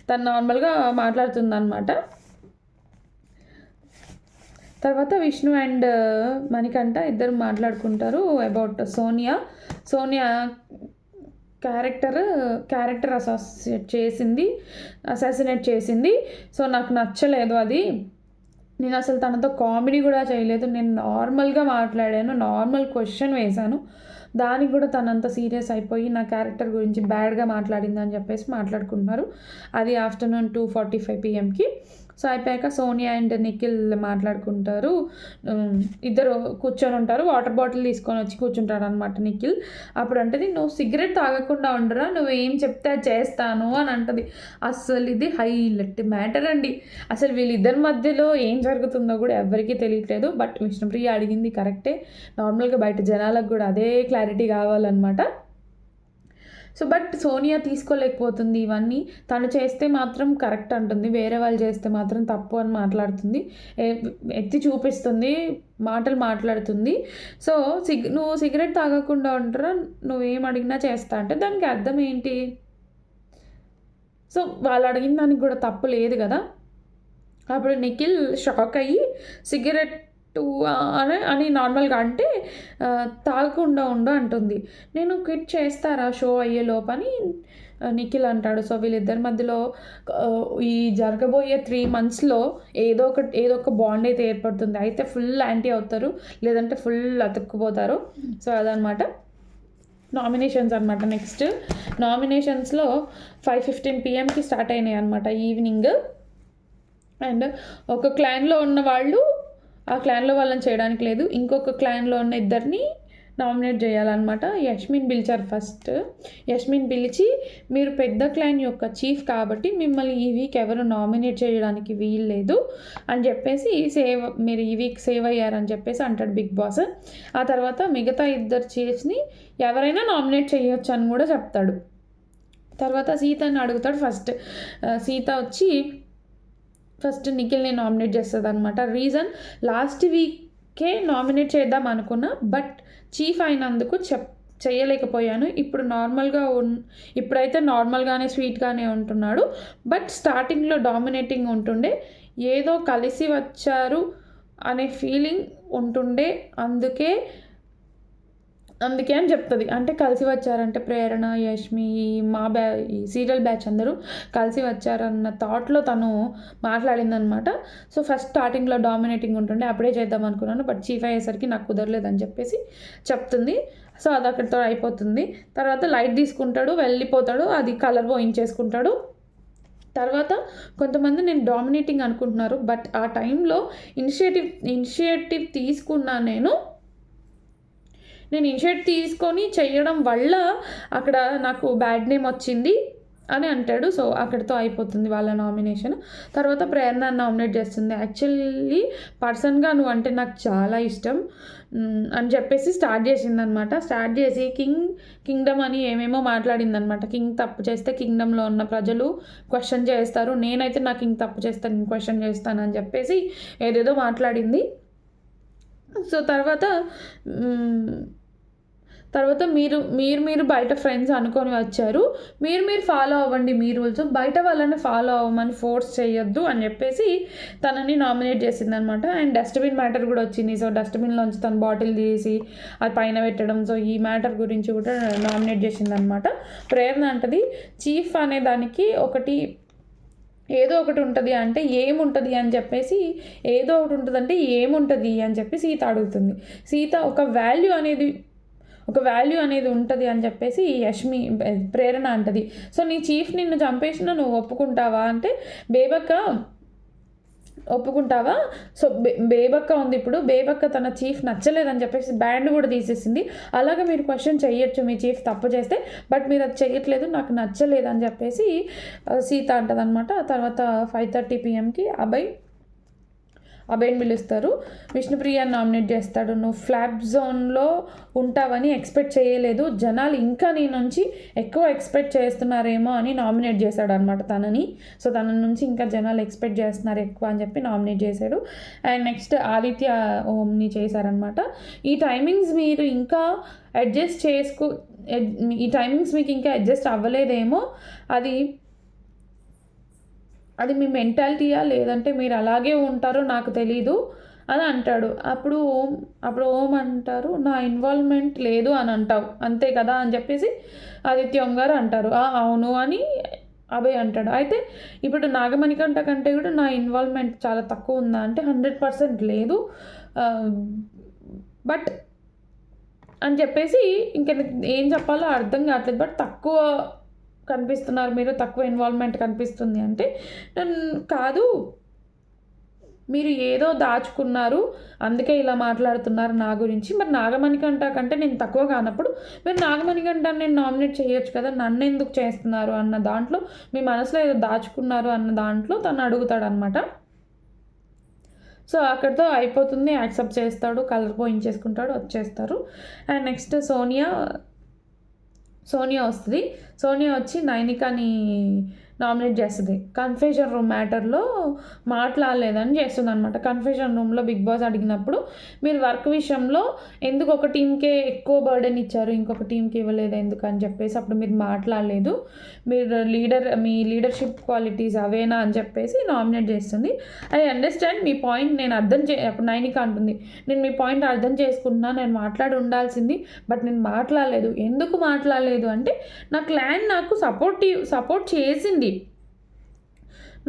తను నార్మల్గా మాట్లాడుతుందన్నమాట. తర్వాత విష్ణు అండ్ మణికంఠ ఇద్దరు మాట్లాడుకుంటారు అబౌట్ సోనియా క్యారెక్టర్ అసాసినేట్ చేసింది. సో నాకు నచ్చలేదు అది, నేను అసలు తనతో కామెడీ కూడా చేయలేదు, నేను నార్మల్గా మాట్లాడాను, నార్మల్ క్వశ్చన్ వేశాను, దానికి కూడా తనంత సీరియస్ అయిపోయి నా క్యారెక్టర్ గురించి బ్యాడ్గా మాట్లాడిందని చెప్పేసి మాట్లాడుకుంటున్నారు. అది ఆఫ్టర్నూన్ 2:45 PM. సో అయిపోయాక సోనియా అండ్ నిఖిల్ మాట్లాడుకుంటారు, ఇద్దరు కూర్చొని ఉంటారు, వాటర్ బాటిల్ తీసుకొని వచ్చి కూర్చుంటాడు అనమాట నిఖిల్. అప్పుడు అంటది నువ్వు సిగరెట్ తాగకుండా ఉండరా, నువ్వు ఏం చెప్తే అది చేస్తాను అని అంటది. అసలు ఇది హైలైట్ మ్యాటర్ అండి, అసలు వీళ్ళిద్దరి మధ్యలో ఏం జరుగుతుందో కూడా ఎవరికీ తెలియట్లేదు. బట్ విష్ణుప్రియ అడిగింది కరెక్టే, నార్మల్గా బయట జనాలకు కూడా అదే క్లారిటీ కావాలన్నమాట. సో బట్ సోనియా తీసుకోలేకపోతుంది ఇవన్నీ, తను చేస్తే మాత్రం కరెక్ట్ అంటుంది, వేరే వాళ్ళు చేస్తే మాత్రం తప్పు అని మాట్లాడుతుంది, ఎత్తి చూపిస్తుంది, మాటలు మాట్లాడుతుంది. సో నువ్వు సిగరెట్ తాగకుండా ఉంటారా, నువ్వేం అడిగినా చేస్తా అంటే దానికి అర్థం ఏంటి? సో వాళ్ళు అడిగిన దానికి కూడా తప్పు లేదు కదా. అప్పుడు నిఖిల్ షాక్ అయ్యి సిగరెట్ అని నార్మల్గా అంటే తాగకుండా ఉండు అంటుంది. నేను క్విట్ చేస్తారా షో అయ్యే లోపని నిఖిల్ అంటాడు. సో వీళ్ళిద్దరి మధ్యలో ఈ జరగబోయే 3 monthsలో ఏదో ఒక బాండ్ అయితే ఏర్పడుతుంది. అయితే ఫుల్ యాంటీ అవుతారు, లేదంటే ఫుల్ అతుక్కుపోతారు. సో అదనమాట నామినేషన్స్ అనమాట. నెక్స్ట్ నామినేషన్స్లో 5:15 PM స్టార్ట్ అయినాయి అనమాట ఈవినింగ్. అండ్ ఒక క్లాన్లో ఉన్న వాళ్ళు ఆ క్లాన్లో వాళ్ళని చేయడానికి లేదు, ఇంకొక క్లాన్లో ఉన్న ఇద్దరిని నామినేట్ చేయాలన్నమాట. యష్మిన్ పిలిచారు ఫస్ట్. యష్మిన్ పిలిచి మీరు పెద్ద క్లాన్ యొక్క చీఫ్ కాబట్టి మిమ్మల్ని ఈ వీక్ ఎవరు నామినేట్ చేయడానికి వీల్లేదు అని చెప్పేసి మీరు ఈ వీక్ సేవ్ అయ్యారని చెప్పేసి అంటాడు బిగ్ బాస్. ఆ తర్వాత మిగతా ఇద్దరు చీఫ్స్ని ఎవరైనా నామినేట్ చేయొచ్చు అని కూడా చెప్తాడు. తర్వాత సీతని అడుగుతాడు. సీత వచ్చి ఫస్ట్ నిఖిల్ని నామినేట్ చేస్తుంది అనమాట. రీజన్ లాస్ట్ వీకే నామినేట్ చేద్దాం అనుకున్నా, బట్ చీఫ్ అయినందుకు చేయలేకపోయాను. ఇప్పుడైతే నార్మల్గానే స్వీట్గానే ఉంటున్నాడు, బట్ స్టార్టింగ్లో డామినేటింగ్ ఉంటుండే, ఏదో కలిసి వచ్చారు అనే ఫీలింగ్ ఉంటుండే, అందుకే అని చెప్తుంది. అంటే కలిసి వచ్చారంటే ప్రేరణ, యష్మి, ఈ సీరియల్ బ్యాచ్ అందరూ కలిసి వచ్చారన్న థాట్లో తను మాట్లాడిందనమాట. సో ఫస్ట్ స్టార్టింగ్లో డామినేటింగ్ ఉంటుండే, అప్పుడే చేద్దాం అనుకున్నాను, బట్ చీఫ్ అయ్యేసరికి నాకు కుదరలేదని చెప్పేసి చెప్తుంది. సో అది అక్కడితో అయిపోతుంది. తర్వాత లైట్ తీసుకుంటాడు, వెళ్ళిపోతాడు, అది కలర్ పోయించేసుకుంటాడు. తర్వాత కొంతమంది నేను డామినేటింగ్ అనుకుంటున్నారు, బట్ ఆ టైంలో ఇనిషియేటివ్ తీసుకున్నాను నేను ఇనిషియేటివ్ తీసుకొని చేయడం వల్ల అక్కడ నాకు బ్యాడ్ నేమ్ వచ్చింది అని అంటాడు. సో అక్కడితో అయిపోతుంది వాళ్ళ నామినేషన్. తర్వాత ప్రేరణ నామినేట్ చేస్తుంది. యాక్చువల్లీ పర్సన్గా నువ్వు అంటే నాకు చాలా ఇష్టం అని చెప్పేసి స్టార్ట్ చేసిందనమాట. స్టార్ట్ చేసి కింగ్డమ్ అని ఏమేమో మాట్లాడిందనమాట. కింగ్ తప్పు చేస్తే కింగ్డమ్లో ఉన్న ప్రజలు క్వశ్చన్ చేస్తారు, నేనైతే నా కింగ్ తప్పు చేస్తాను, నేను క్వశ్చన్ చేస్తాను అని చెప్పేసి ఏదేదో మాట్లాడింది. సో తర్వాత తర్వాత మీరు బయట ఫ్రెండ్స్ అనుకొని వచ్చారు, మీరు ఫాలో అవ్వండి మీ రూల్స్, బయట వాళ్ళని ఫాలో అవ్వమని ఫోర్స్ చేయొద్దు అని చెప్పేసి తనని నామినేట్ చేసిందనమాట. అండ్ డస్ట్బిన్ మ్యాటర్ కూడా వచ్చింది. సో డస్ట్బిన్లోంచి తన బాటిల్ తీసి అది పైన పెట్టడం, సో ఈ మ్యాటర్ గురించి కూడా నామినేట్ చేసిందనమాట. ప్రేరణ అంటది చీఫ్ అనే దానికి ఏదో ఒకటి ఉంటుంది అంటే ఏముంటుంది అని చెప్పేసి, ఏదో ఒకటి ఉంటుంది అంటే ఏముంటుంది అని చెప్పి సీత అడుగుతుంది. సీత ఒక వాల్యూ అనేది ఉంటుంది అని చెప్పేసి ప్రేరణ అంటది. సో నీ చీఫ్ నిన్ను చంపేసినా నువ్వు ఒప్పుకుంటావా అంటే బేబక్క ఒప్పుకుంటావా? సో బేబక్క ఉంది, ఇప్పుడు బేబక్క తన చీఫ్ నచ్చలేదని చెప్పేసి బ్యాండ్ కూడా తీసేసింది. అలాగే మీరు క్వశ్చన్ చేయొచ్చు మీ చీఫ్ తప్పు చేస్తే, బట్ మీరు అది చేయట్లేదు, నాకు నచ్చలేదు అని చెప్పేసి సీత అంటదనమాట. తర్వాత 5:30 PM అభయ్ని పిలుస్తారు. విష్ణుప్రియని నామినేట్ చేస్తాడు. నువ్వు ఫ్లాప్ జోన్లో ఉంటావని ఎక్స్పెక్ట్ చేయలేదు, జనాలు ఇంకా నీ నుంచి ఎక్కువ ఎక్స్పెక్ట్ చేస్తున్నారేమో అని నామినేట్ చేశాడు అనమాట తనని. సో తన నుంచి ఇంకా జనాలు ఎక్స్పెక్ట్ చేస్తున్నారు ఎక్కువ అని చెప్పి నామినేట్ చేశాడు. అండ్ నెక్స్ట్ ఆదిత్య ఓంని చేశారనమాట. ఈ టైమింగ్స్ మీరు ఇంకా మీకు ఇంకా అడ్జస్ట్ అవ్వలేదేమో, అది మీ మెంటాలిటీయా లేదంటే మీరు అలాగే ఉంటారో నాకు తెలీదు అని అంటాడు. అప్పుడు ఓం అంటారు, నా ఇన్వాల్వ్మెంట్ లేదు అని అంటావు అంతే కదా అని చెప్పేసి ఆదిత్య ఓం గారు అంటారు. అవును అని అభయ్ అంటాడు. అయితే ఇప్పుడు నాగమణికంట కంటే కూడా నా ఇన్వాల్వ్మెంట్ చాలా తక్కువ ఉందా అంటే 100% లేదు, బట్ అని చెప్పేసి ఇంకా ఏం చెప్పాలో అర్థం కావట్లేదు, బట్ తక్కువ కనిపిస్తున్నారు మీరు, తక్కువ ఇన్వాల్వ్మెంట్ కనిపిస్తుంది అంటే కాదు, మీరు ఏదో దాచుకున్నారు అందుకే ఇలా మాట్లాడుతున్నారు నా గురించి. మరి నాగమణికంట కంటే నేను తక్కువ కానప్పుడు మీరు నాగమణికంట నేను నామినేట్ చేయొచ్చు కదా, నన్ను ఎందుకు చేస్తున్నారు అన్న దాంట్లో, మీ మనసులో ఏదో దాచుకున్నారు అన్న దాంట్లో తను అడుగుతాడనమాట. సో అక్కడితో అయిపోతుంది, యాక్సెప్ట్ చేస్తాడు, కలర్ పోయించేసుకుంటాడు, వచ్చేస్తారు. అండ్ నెక్స్ట్ సోనియా వస్తుంది. సోనియా వచ్చి నైనికాని నామినేట్ చేస్తుంది. కన్ఫ్యూజన్ రూమ్ మ్యాటర్లో మాట్లాడలేదని చేస్తుంది అనమాట. కన్ఫ్యూజన్ రూమ్లో బిగ్ బాస్ అడిగినప్పుడు మీరు వర్క్ విషయంలో ఎందుకు ఒక టీంకే ఎక్కువ బర్డెన్ ఇచ్చారు, ఇంకొక టీంకి ఇవ్వలేదు ఎందుకు అని చెప్పేసి అప్పుడు మీరు మాట్లాడలేదు, మీరు మీ లీడర్షిప్ క్వాలిటీస్ అవేనా అని చెప్పేసి నామినేట్ చేస్తుంది. ఐ అండర్స్టాండ్ మీ పాయింట్, నేను అప్పుడు నైనిక అంటుంది, నేను మీ పాయింట్ అర్థం చేసుకుంటున్నా, నేను మాట్లాడి ఉండాల్సింది బట్ నేను మాట్లాడలేదు. ఎందుకు మాట్లాడలేదు అంటే నా క్లాన్ నాకు సపోర్ట్ చేసింది,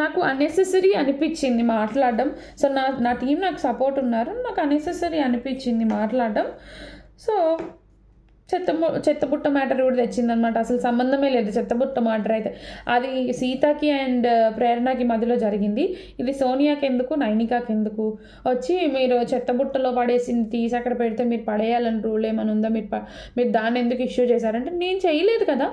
నాకు అన్నెసెసరీ అనిపించింది మాట్లాడడం. సో నా టీం నాకు సపోర్ట్ ఉన్నారు, నాకు అన్నెసెసరీ అనిపించింది మాట్లాడడం. సో చెత్తబుట్ట మ్యాటర్ కూడా తెచ్చిందనమాట. అసలు సంబంధమే లేదు చెత్తబుట్ట మ్యాటర్ అయితే. అది సీతకి అండ్ ప్రేరణకి మధ్యలో జరిగింది. ఇది సోనియాకి ఎందుకు, నైనికాకి ఎందుకు వచ్చి మీరు చెత్తబుట్టలో పడేసింది తీసి అక్కడ పెడితే మీరు పడేయాలని రూల్ ఏమైనా ఉందా, మీరు దాన్ని ఎందుకు ఇష్యూ చేశారంటే నేను చేయలేదు కదా,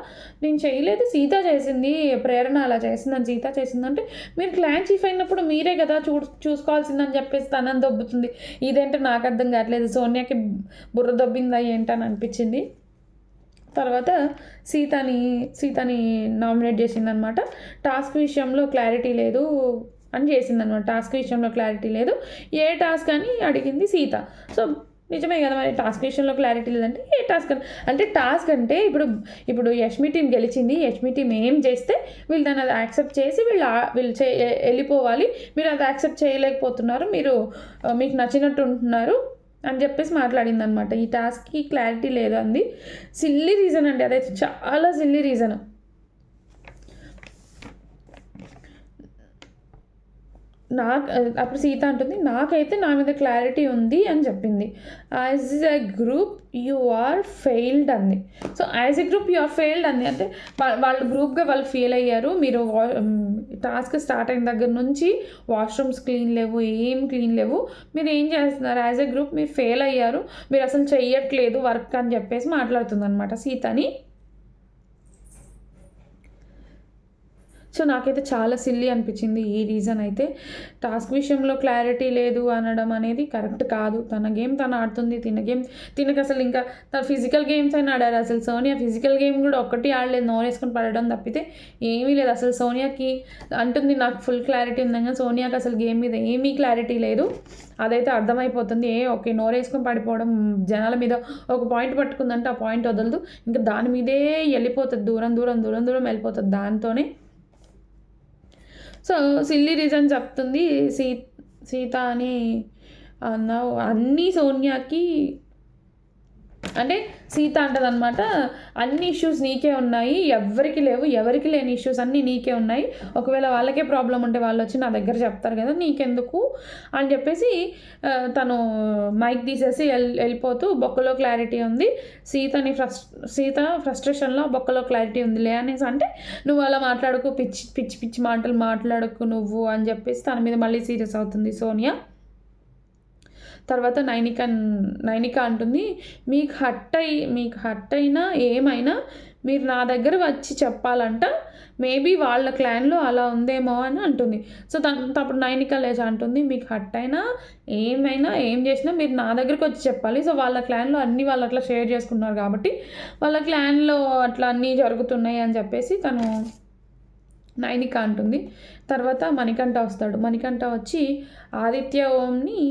నేను చేయలేదు, సీత చేసింది, ప్రేరణ అలా చేసిందని సీత చేసిందంటే మీరు క్లాన్ చీఫ్ అయినప్పుడు మీరే కదా చూసుకోవాల్సిందని చెప్పేసి తనని దొబ్బుతుంది. ఇదేంటో నాకు అర్థం కావట్లేదు, సోనియాకి బుర్ర దొబ్బిందా ఏంటని అనిపించింది. తర్వాత సీతని నామినేట్ చేసిందనమాట. టాస్క్ విషయంలో క్లారిటీ లేదు అని చేసిందనమాట. టాస్క్ విషయంలో క్లారిటీ లేదు, ఏ టాస్క్ అని అడిగింది సీత. సో నిజమే కదా, మరి టాస్క్ విషయంలో క్లారిటీ లేదంటే ఏ టాస్క్ అంటే టాస్క్ అంటే ఇప్పుడు యష్మి టీం గెలిచింది, యష్మి టీం ఏం చేస్తే వీళ్ళు దాన్ని అది యాక్సెప్ట్ చేసి వీళ్ళు వెళ్ళిపోవాలి, మీరు అది యాక్సెప్ట్ చేయలేకపోతున్నారు, మీకు నచ్చినట్టు ఉంటున్నారు అని చెప్పేసి మాట్లాడింది అనమాట. ఈ టాస్క్కి క్లారిటీ లేదండి, సిల్లీ రీజన్ అండి, అదైతే చాలా సిల్లీ రీజన్. అప్పుడు సీత అంటుంది నాకైతే నా మీద క్లారిటీ ఉంది అని చెప్పింది. As a group you are failed అంది. So as a group you are failed అంది అంటే వాళ్ళు గ్రూప్గా వాళ్ళు ఫెయిల్ అయ్యారు. మీరు టాస్క్ స్టార్ట్ అయిన దగ్గర నుంచి వాష్రూమ్స్ క్లీన్ లేవు, ఏం క్లీన్ లేవు, మీరు ఏం చేస్తున్నారు, యాజ్ ఎ గ్రూప్ మీరు ఫెయిల్ అయ్యారు, మీరు అసలు చెయ్యట్లేదు వర్క్ అని చెప్పేసి మాట్లాడుతుంది అనమాట సీతని. సో నాకైతే చాలా సిల్లీ అనిపించింది ఈ రీజన్ అయితే. టాస్క్ విషయంలో క్లారిటీ లేదు అనడం అనేది కరెక్ట్ కాదు. తన గేమ్ తను ఆడుతుంది. తినకు అసలు ఇంకా తన ఫిజికల్ గేమ్స్ అయినా ఆడారు. అసలు సోనియా ఫిజికల్ గేమ్ కూడా ఒక్కటి ఆడలేదు, నోరేసుకొని పడడం తప్పితే ఏమీ లేదు. అసలు సోనియాకి అంటుంది నాకు ఫుల్ క్లారిటీ ఉంది కానీ సోనియాకి అసలు గేమ్ మీద ఏమీ క్లారిటీ లేదు. అదైతే అర్థమైపోతుంది. ఓకే, నోరేసుకొని పడిపోవడం, జనాల మీద ఒక పాయింట్ పట్టుకుందంటే ఆ పాయింట్ వదలదు, ఇంకా దాని మీదే వెళ్ళిపోతుంది, దూరం దూరం దూరం దూరం వెళ్ళిపోతుంది దాంతోనే. సో సిల్లీ రీజన్ చెప్తుంది. సీత అని అన్నావు అన్నీ సోనియాకి అంటే సీత అంటదనమాట, అన్ని ఇష్యూస్ నీకే ఉన్నాయి, ఎవరికి లేవు, ఎవరికి లేని ఇష్యూస్ అన్నీ నీకే ఉన్నాయి, ఒకవేళ వాళ్ళకే ప్రాబ్లం ఉంటే వాళ్ళు వచ్చి నా దగ్గర చెప్తారు కదా, నీకెందుకు అని చెప్పేసి తను మైక్ తీసేసి వెళ్ళిపోతూ బొక్కలో క్లారిటీ ఉంది, సీత ఫ్రస్ట్రేషన్లో బొక్కలో క్లారిటీ ఉందిలే అనేసి అంటే, నువ్వు అలా మాట్లాడుకు, పిచ్చి పిచ్చి పిచ్చి మాటలు మాట్లాడకు నువ్వు అని చెప్పేసి తన మీద మళ్ళీ సీరియస్ అవుతుంది సోనియా. తర్వాత నైనిక అంటుంది, మీకు హట్ అయినా ఏమైనా మీరు నా దగ్గర వచ్చి చెప్పాలంట, మేబీ వాళ్ళ క్లాన్లో అలా ఉందేమో అని అంటుంది. సో అప్పుడు నైనిక లేచి అంటుంది, మీకు హట్ అయినా ఏమైనా ఏం చేసినా మీరు నా దగ్గరికి వచ్చి చెప్పాలి. సో వాళ్ళ క్లాన్లో అన్నీ వాళ్ళు అట్లా షేర్ చేసుకున్నారు కాబట్టి వాళ్ళ క్లాన్లో అట్లా అన్నీ జరుగుతున్నాయి అని చెప్పేసి తను నైనిక అంటుంది. తర్వాత మణికంఠ వస్తాడు. మణికంఠ వచ్చి ఆదిత్య ఓంని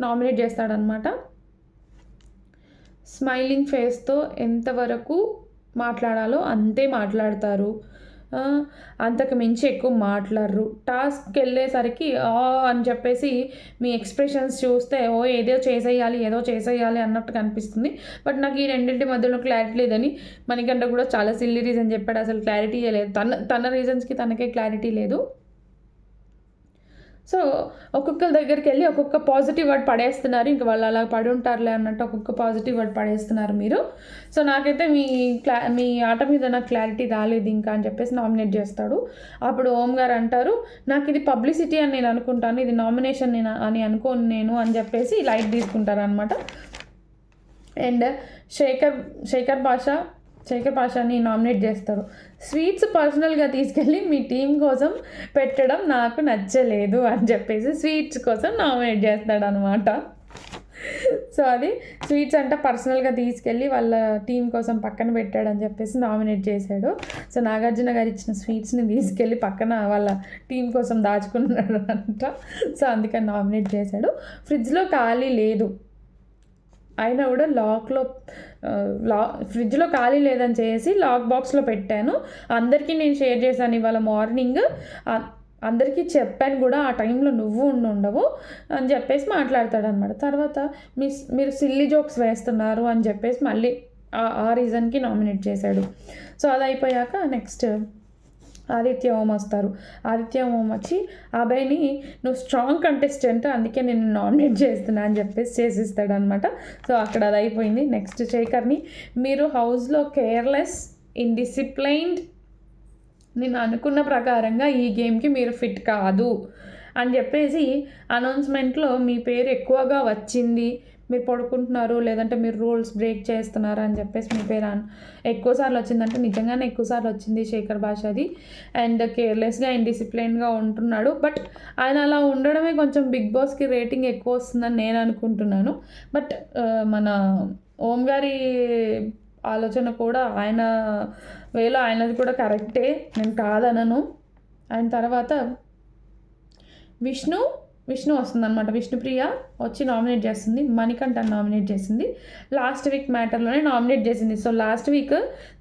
నామినేట్ చేస్తాడనమాట. స్మైలింగ్ ఫేస్తో ఎంతవరకు మాట్లాడాలో అంతే మాట్లాడతారు, అంతకు మించి ఎక్కువ మాట్లాడరు. టాస్క్కి వెళ్ళేసరికి అని చెప్పేసి మీ ఎక్స్ప్రెషన్స్ చూస్తే ఏదో చేసేయాలి అన్నట్టు కనిపిస్తుంది. బట్ నాకు ఈ రెండింటి మధ్యలో క్లారిటీ లేదని మణికంఠ కూడా చాలా సిల్లీ రీజన్ చెప్పాడు. అసలు క్లారిటీ లేదు, తన రీజన్స్కి తనకే క్లారిటీ లేదు. సో ఒక్కొక్కరి దగ్గరికి వెళ్ళి ఒక్కొక్క పాజిటివ్ వర్డ్ పడేస్తున్నారు, ఇంక వాళ్ళు అలా పడి ఉంటారులే అన్నట్టు ఒక్కొక్క పాజిటివ్ వర్డ్ పడేస్తున్నారు మీరు. సో నాకైతే మీ ఆట మీద నాకు క్లారిటీ రాలేదు ఇంకా అని చెప్పేసి నామినేట్ చేస్తాడు. అప్పుడు ఓం గారు అంటారు, నాకు ఇది పబ్లిసిటీ అని నేను అనుకుంటాను, ఇది నామినేషన్ అని అనుకోను నేను అని చెప్పేసి లైట్ తీసుకుంటారు అనమాట. అండ్ శేఖర్ భాషని నామినేట్ చేస్తారు. స్వీట్స్ పర్సనల్గా తీసుకెళ్ళి మీ టీం కోసం పెట్టడం నాకు నచ్చలేదు అని చెప్పేసి స్వీట్స్ కోసం నామినేట్ చేస్తాడనమాట. సో అది స్వీట్స్ అంటే పర్సనల్గా తీసుకెళ్ళి వాళ్ళ టీం కోసం పక్కన పెట్టాడని చెప్పేసి నామినేట్ చేశాడు. సో నాగార్జున గారు ఇచ్చిన స్వీట్స్ని తీసుకెళ్ళి పక్కన వాళ్ళ టీం కోసం దాచుకున్నాడు అంట. సో అందుకని నామినేట్ చేశాడు. ఫ్రిడ్జ్లో ఖాళీ లేదు అయినా కూడా ఫ్రిడ్జ్లో ఖాళీ లేదని చేసి లాక్ బాక్స్లో పెట్టాను, అందరికీ నేను షేర్ చేశాను ఇవాళ మార్నింగ్, అందరికీ చెప్పాను కూడా, ఆ టైంలో నువ్వు ఉండవు అని చెప్పేసి మాట్లాడతాడనమాట. తర్వాత మీరు సిల్లీ జోక్స్ వేస్తున్నారు అని చెప్పేసి మళ్ళీ ఆ రీజన్కి నామినేట్ చేశాడు. సో అది అయిపోయాక నెక్స్ట్ ఆదిత్య ఓం వస్తారు. ఆదిత్య ఓం వచ్చి అబ్బాయిని నువ్వు స్ట్రాంగ్ కంటెస్టెంట్ అందుకే నేను నామినేట్ చేస్తున్నా అని చెప్పేసి చేసిస్తాడు అనమాట. సో అక్కడ అది అయిపోయింది. నెక్స్ట్ శేఖర్ని, మీరు హౌస్లో కేర్లెస్, ఇండిసిప్లైన్డ్, నేను అనుకున్న ప్రకారంగా ఈ గేమ్కి మీరు ఫిట్ కాదు అని చెప్పేసి అనౌన్స్మెంట్లో మీ పేరు ఎక్కువగా వచ్చింది, మీరు పడుకుంటున్నారు లేదంటే మీరు రూల్స్ బ్రేక్ చేస్తున్నారు అని చెప్పేసి మీ పేరు ఎక్కువసార్లు వచ్చిందంటే నిజంగానే ఎక్కువసార్లు వచ్చింది శేఖర్ భాషది. అండ్ కేర్లెస్గా ఇండిసిప్లైన్గా ఉంటున్నాడు. బట్ ఆయన అలా ఉండడమే కొంచెం బిగ్ బాస్కి రేటింగ్ ఎక్కువ వస్తుందని నేను అనుకుంటున్నాను. బట్ మన ఓం గారి ఆలోచన కూడా ఆయన వేలో ఆయనది కూడా కరెక్టే, నేను కాదనను. ఆయన తర్వాత విష్ణు వస్తుందన్నమాట. విష్ణుప్రియ వచ్చి నామినేట్ చేస్తుంది, మణికంఠని నామినేట్ చేసింది. లాస్ట్ వీక్ మ్యాటర్లోనే నామినేట్ చేసింది. సో లాస్ట్ వీక్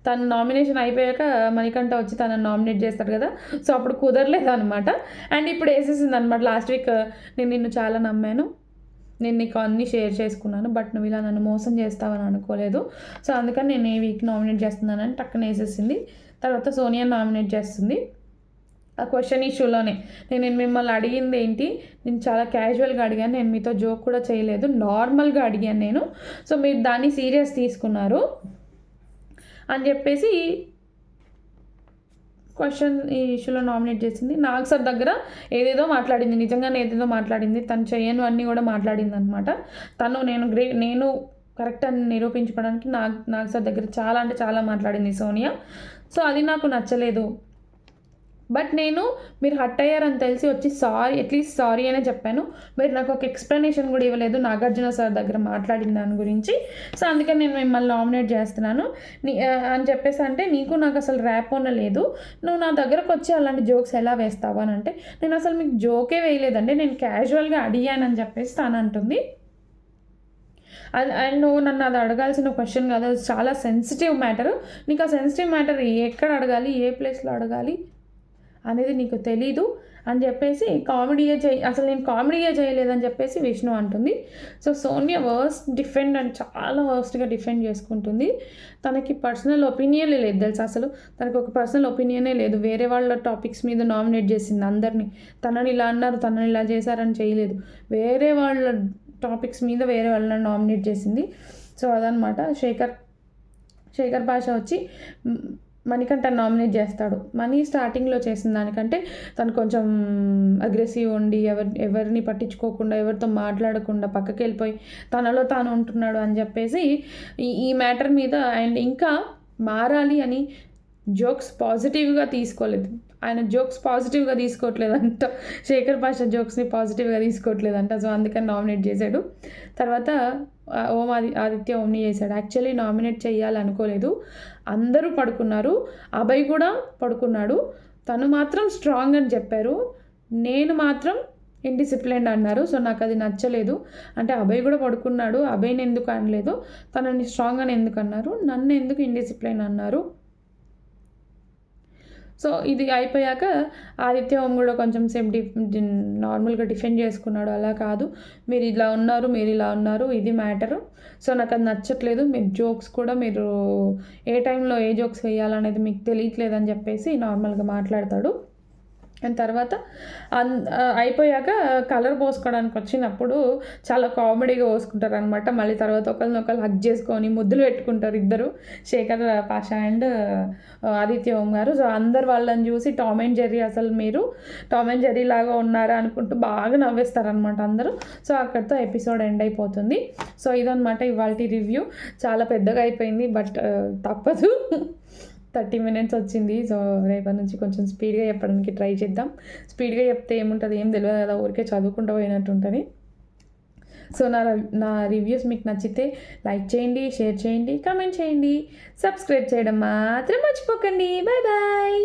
తన నామినేషన్ అయిపోయాక మణికంఠ వచ్చి తనని నామినేట్ చేస్తాడు కదా, సో అప్పుడు కుదరలేదు అనమాట. అండ్ ఇప్పుడు వేసేసింది అనమాట. లాస్ట్ వీక్ నేను నిన్ను చాలా నమ్మాను, నేను నీకు అన్నీ షేర్ చేసుకున్నాను, బట్ నువ్వు ఇలా నన్ను మోసం చేస్తావని అనుకోలేదు, సో అందుకని నేను ఈ వీక్ నామినేట్ చేస్తున్నానని టక్కన వేసేసింది. తర్వాత సోనియా నామినేట్ చేస్తుంది. ఆ క్వశ్చన్ ఇష్యూలోనే నేను మిమ్మల్ని అడిగింది ఏంటి, నేను చాలా క్యాజువల్గా అడిగాను, నేను మీతో జోక్ కూడా చేయలేదు, నార్మల్గా అడిగాను నేను, సో మీరు దాన్ని సీరియస్ తీసుకున్నారు అని చెప్పేసి క్వశ్చన్ ఈ ఇష్యూలో నామినేట్ చేసింది. నాగ్ సార్ దగ్గర ఏదేదో మాట్లాడింది, నిజంగానే ఏదేదో మాట్లాడింది, తను చేయను అన్నీ కూడా మాట్లాడింది అనమాట. తను నేను కరెక్ట్ అని నిరూపించుకోవడానికి నాగ్ సార్ దగ్గర చాలా అంటే చాలా మాట్లాడింది సోనియా. సో అది నాకు నచ్చలేదు బట్ నేను మీరు హర్ట్ అయ్యారని తెలిసి వచ్చి సారీ, అట్లీస్ట్ సారీ అనే చెప్పాను. మీరు నాకు ఒక ఎక్స్ప్లెనేషన్ కూడా ఇవ్వలేదు నాగార్జున సార్ దగ్గర మాట్లాడిన దాని గురించి. సో అందుకని నేను మిమ్మల్ని నామినేట్ చేస్తున్నాను అని చెప్పేసి అంటే, నీకు నాకు అసలు ర్యాపోనే లేదు, నువ్వు నా దగ్గరకు వచ్చి అలాంటి జోక్స్ ఎలా వేస్తావు అని అంటే, నేను అసలు మీకు జోకే వేయలేదండి, నేను క్యాజువల్గా అడిగానని చెప్పేసి తను అంటుంది. అండ్ నువ్వు నన్ను అది అడగాల్సిన క్వశ్చన్ కాదు, అది చాలా సెన్సిటివ్ మ్యాటర్. నీకు ఆ సెన్సిటివ్ మ్యాటర్ ఎక్కడ అడగాలి, ఏ ప్లేస్లో అడగాలి అనేది నీకు తెలీదు అని చెప్పేసి అసలు నేను కామెడీయే చేయలేదని చెప్పేసి విష్ణు అంటుంది. సో సోనియా చాలా వర్స్ట్గా డిఫెండ్ చేసుకుంటుంది. తనకి పర్సనల్ ఒపీనియనే లేదు తెలుసు, అసలు తనకి ఒక పర్సనల్ ఒపీనియనే లేదు. వేరే వాళ్ళ టాపిక్స్ మీద నామినేట్ చేసింది అందరినీ. తనని ఇలా అన్నారు, తనని ఇలా చేశారని చేయలేదు. వేరే వాళ్ళ టాపిక్స్ మీద వేరే వాళ్ళని నామినేట్ చేసింది. సో అదనమాట. శేఖర్ భాష వచ్చి మణికంఠ నామినేట్ చేస్తాడు. మనీ స్టార్టింగ్లో చేసిన దానికంటే తను కొంచెం అగ్రెసివ్ ఉండి ఎవరిని పట్టించుకోకుండా, ఎవరితో మాట్లాడకుండా పక్కకి వెళ్ళిపోయి తనలో తాను ఉంటున్నాడు అని చెప్పేసి ఈ మ్యాటర్ మీద అండ్ ఇంకా మారాలి అని జోక్స్ పాజిటివ్గా తీసుకోలేదు. ఆయన జోక్స్ పాజిటివ్గా తీసుకోవట్లేదంట, శేఖర్ భాష జోక్స్ని పాజిటివ్గా తీసుకోవట్లేదంట. సో అందుకని నామినేట్ చేశాడు. తర్వాత ఆదిత్య ఓమ్ని చేశాడు. యాక్చువల్లీ నామినేట్ చేయాలనుకోలేదు, అందరూ పడుకున్నారు, అభయ్ కూడా పడుకున్నాడు. తను మాత్రం స్ట్రాంగ్ అని చెప్పారు, నేను మాత్రం ఇండిసిప్లిన్డ్ అన్నారు. సో నాకు అది నచ్చలేదు. అంటే అభయ్ కూడా పడుకున్నాడు, అభయ్ని ఎందుకు అనలేదు, తనని స్ట్రాంగ్ అని ఎందుకు అన్నారు, నన్ను ఎందుకు ఇండిసిప్లిన్ అన్నారు. సో ఇది అయిపోయాక ఆదిత్య ఓం కూడా కొంచెం సేపు నార్మల్గా డిఫెండ్ చేసుకున్నాడు. అలా కాదు, మీరు ఇలా ఉన్నారు, ఇది మ్యాటరు. సో నాకు అది నచ్చట్లేదు, మీరు జోక్స్ కూడా మీరు ఏ టైంలో ఏ జోక్స్ వేయాలనేది మీకు తెలియట్లేదని చెప్పేసి నార్మల్గా మాట్లాడతాడు. అండ్ తర్వాత అయిపోయాక కలర్ పోసుకోవడానికి వచ్చినప్పుడు చాలా కామెడీగా పోసుకుంటారు అనమాట. మళ్ళీ తర్వాత ఒకరినొకరు హగ్ చేసుకొని ముద్దులు పెట్టుకుంటారు ఇద్దరు, శేఖర్ పాషా అండ్ ఆదిత్య ఓం గారు. సో అందరు వాళ్ళని చూసి టామ్ అండ్ జెర్రీ, అసలు మీరు టామ్ అండ్ జెర్రీ లాగా ఉన్నారా అనుకుంటూ బాగా నవ్వేస్తారనమాట అందరూ. సో అక్కడితో ఎపిసోడ్ ఎండ్ అయిపోతుంది. సో ఇదనమాట ఇవాళ రివ్యూ. చాలా పెద్దగా అయిపోయింది, బట్ తప్పదు, 30 minutes వచ్చింది. సో రేపటి నుంచి కొంచెం స్పీడ్గా చెప్పడానికి ట్రై చేద్దాం. స్పీడ్గా చెప్తే ఏముంటుంది, ఏం తెలియదు కదా, ఊరికే చదువుకుంటూ పోయినట్టు ఉంటుంది. సో నా రివ్యూస్ మీకు నచ్చితే లైక్ చేయండి, షేర్ చేయండి, కామెంట్ చేయండి, సబ్స్క్రైబ్ చేయడం మాత్రం మర్చిపోకండి. Bye bye.